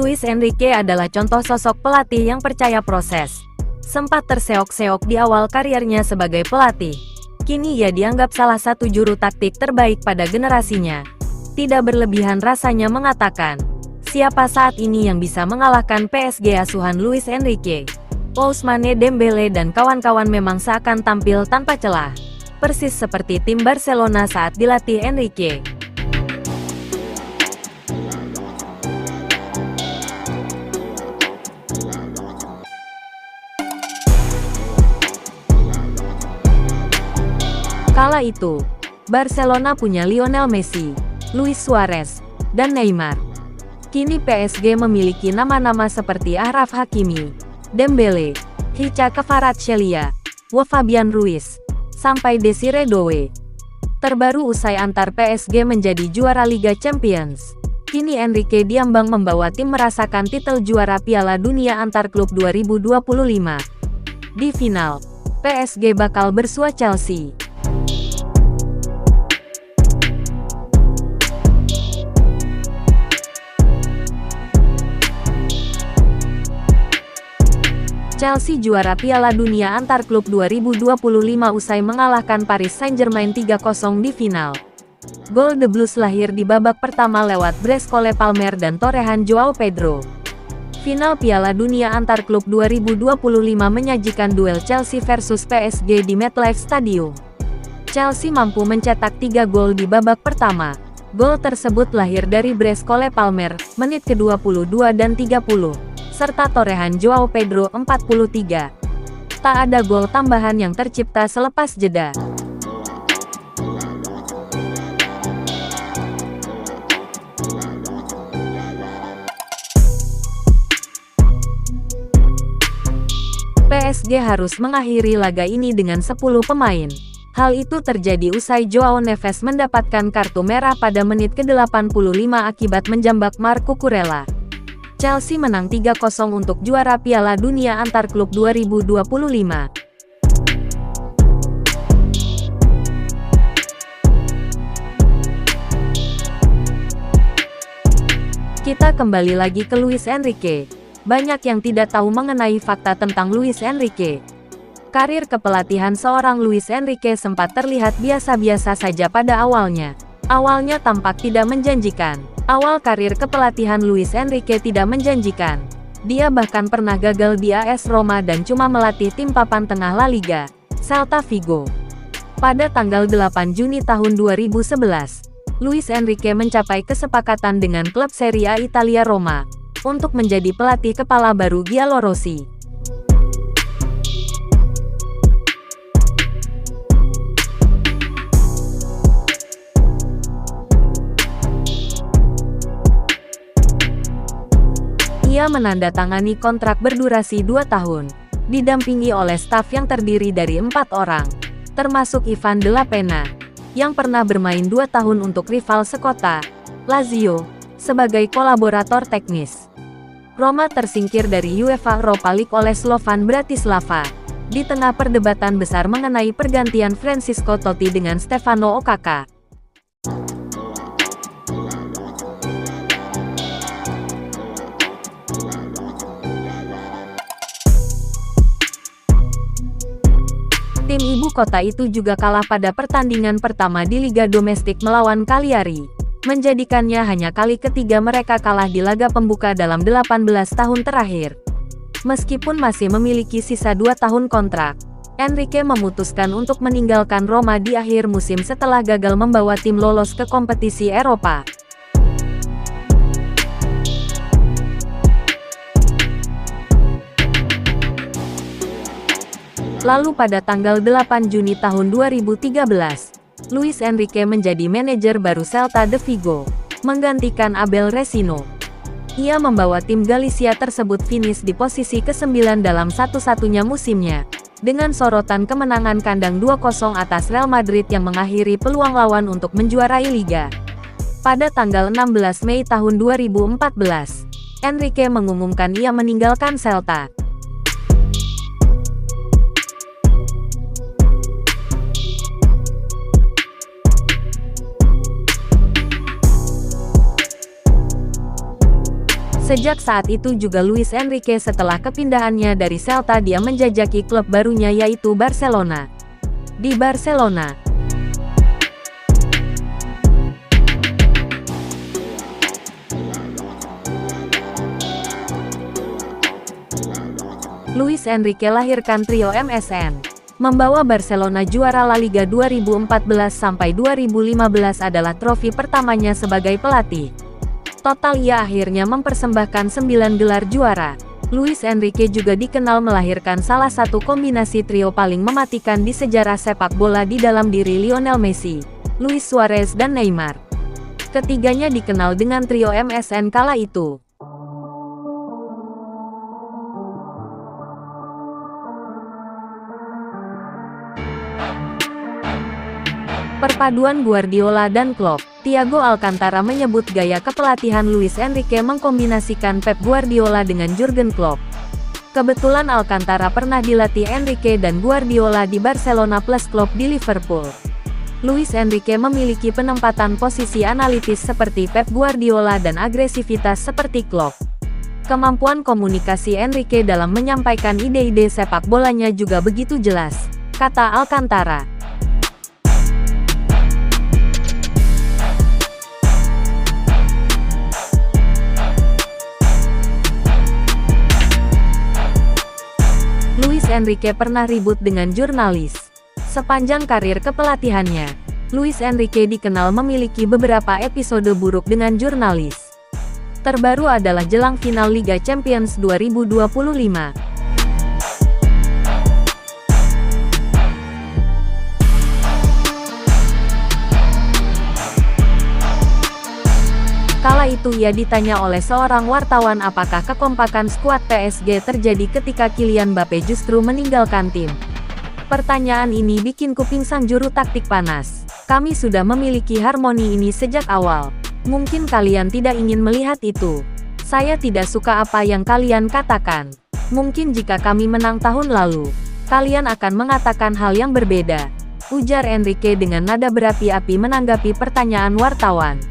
Luis Enrique adalah contoh sosok pelatih yang percaya proses. Sempat terseok-seok di awal karirnya sebagai pelatih. Kini ia dianggap salah satu juru taktik terbaik pada generasinya. Tidak berlebihan rasanya mengatakan, siapa saat ini yang bisa mengalahkan PSG asuhan Luis Enrique? Ousmane Dembele dan kawan-kawan memang seakan tampil tanpa celah. Persis seperti tim Barcelona saat dilatih Enrique. Kala itu, Barcelona punya Lionel Messi, Luis Suarez, dan Neymar. Kini PSG memiliki nama-nama seperti Achraf Hakimi, Dembele, Hicha Kvaratskhelia, Fabian Ruiz, sampai Desire Doué. Terbaru usai antar PSG menjadi juara Liga Champions, kini Enrique diambang membawa tim merasakan titel juara Piala Dunia antar klub 2025. Di final, PSG bakal bersua Chelsea. Chelsea juara Piala Dunia antar klub 2025 usai mengalahkan Paris Saint-Germain 3-0 di final. Gol The Blues lahir di babak pertama lewat brace Cole Palmer dan torehan Joao Pedro. Final Piala Dunia antar klub 2025 menyajikan duel Chelsea versus PSG di MetLife Stadium. Chelsea mampu mencetak 3 gol di babak pertama. Gol tersebut lahir dari brace Cole Palmer, menit ke-22 dan 30. Serta torehan Joao Pedro 43. Tak ada gol tambahan yang tercipta selepas jeda. PSG harus mengakhiri laga ini dengan 10 pemain. Hal itu terjadi usai Joao Neves mendapatkan kartu merah pada menit ke-85 akibat menjambak Marc Cucurella. Chelsea menang 3-0 untuk juara Piala Dunia antar klub 2025. Kita kembali lagi ke Luis Enrique. Banyak yang tidak tahu mengenai fakta tentang Luis Enrique. Karir kepelatihan seorang Luis Enrique sempat terlihat biasa-biasa saja pada awalnya. Awalnya tampak tidak menjanjikan. Awal karir kepelatihan Luis Enrique tidak menjanjikan. Dia bahkan pernah gagal di AS Roma dan cuma melatih tim papan tengah La Liga, Celta Vigo. Pada tanggal 8 Juni tahun 2011, Luis Enrique mencapai kesepakatan dengan klub Serie A Italia Roma untuk menjadi pelatih kepala baru Giallorossi. Ia menandatangani kontrak berdurasi 2 tahun, didampingi oleh staf yang terdiri dari 4 orang, termasuk Ivan de la Pena, yang pernah bermain 2 tahun untuk rival sekota, Lazio, sebagai kolaborator teknis. Roma tersingkir dari UEFA Europa League oleh Slovan Bratislava, di tengah perdebatan besar mengenai pergantian Francisco Totti dengan Stefano Okaka. Tim ibu kota itu juga kalah pada pertandingan pertama di Liga Domestik melawan Cagliari, menjadikannya hanya kali ketiga mereka kalah di laga pembuka dalam 18 tahun terakhir. Meskipun masih memiliki sisa 2 tahun kontrak, Enrique memutuskan untuk meninggalkan Roma di akhir musim setelah gagal membawa tim lolos ke kompetisi Eropa. Lalu pada tanggal 8 Juni tahun 2013, Luis Enrique menjadi manajer baru Celta de Vigo, menggantikan Abel Resino. Ia membawa tim Galicia tersebut finish di posisi ke-9 dalam satu-satunya musimnya, dengan sorotan kemenangan kandang 2-0 atas Real Madrid yang mengakhiri peluang lawan untuk menjuarai Liga. Pada tanggal 16 Mei tahun 2014, Enrique mengumumkan ia meninggalkan Celta. Sejak saat itu juga Luis Enrique setelah kepindahannya dari Celta dia menjajaki klub barunya yaitu Barcelona. Di Barcelona, Luis Enrique lahirkan trio MSN. Membawa Barcelona juara La Liga 2014-2015 adalah trofi pertamanya sebagai pelatih. Total ia akhirnya mempersembahkan 9 gelar juara. Luis Enrique juga dikenal melahirkan salah satu kombinasi trio paling mematikan di sejarah sepak bola di dalam diri Lionel Messi, Luis Suarez dan Neymar. Ketiganya dikenal dengan trio MSN kala itu. Perpaduan Guardiola dan Klopp. Thiago Alcantara menyebut gaya kepelatihan Luis Enrique mengkombinasikan Pep Guardiola dengan Jurgen Klopp. Kebetulan Alcantara pernah dilatih Enrique dan Guardiola di Barcelona plus Klopp di Liverpool. Luis Enrique memiliki penempatan posisi analitis seperti Pep Guardiola dan agresivitas seperti Klopp. Kemampuan komunikasi Enrique dalam menyampaikan ide-ide sepak bolanya juga begitu jelas, kata Alcantara. Luis Enrique pernah ribut dengan jurnalis. Sepanjang karir kepelatihannya, Luis Enrique dikenal memiliki beberapa episode buruk dengan jurnalis. Terbaru adalah jelang final Liga Champions 2025. Kala itu ia ditanya oleh seorang wartawan apakah kekompakan skuad PSG terjadi ketika Kylian Mbappe justru meninggalkan tim. Pertanyaan ini bikin kuping sang juru taktik panas. Kami sudah memiliki harmoni ini sejak awal. Mungkin kalian tidak ingin melihat itu. Saya tidak suka apa yang kalian katakan. Mungkin jika kami menang tahun lalu, kalian akan mengatakan hal yang berbeda. Ujar Enrique dengan nada berapi-api menanggapi pertanyaan wartawan.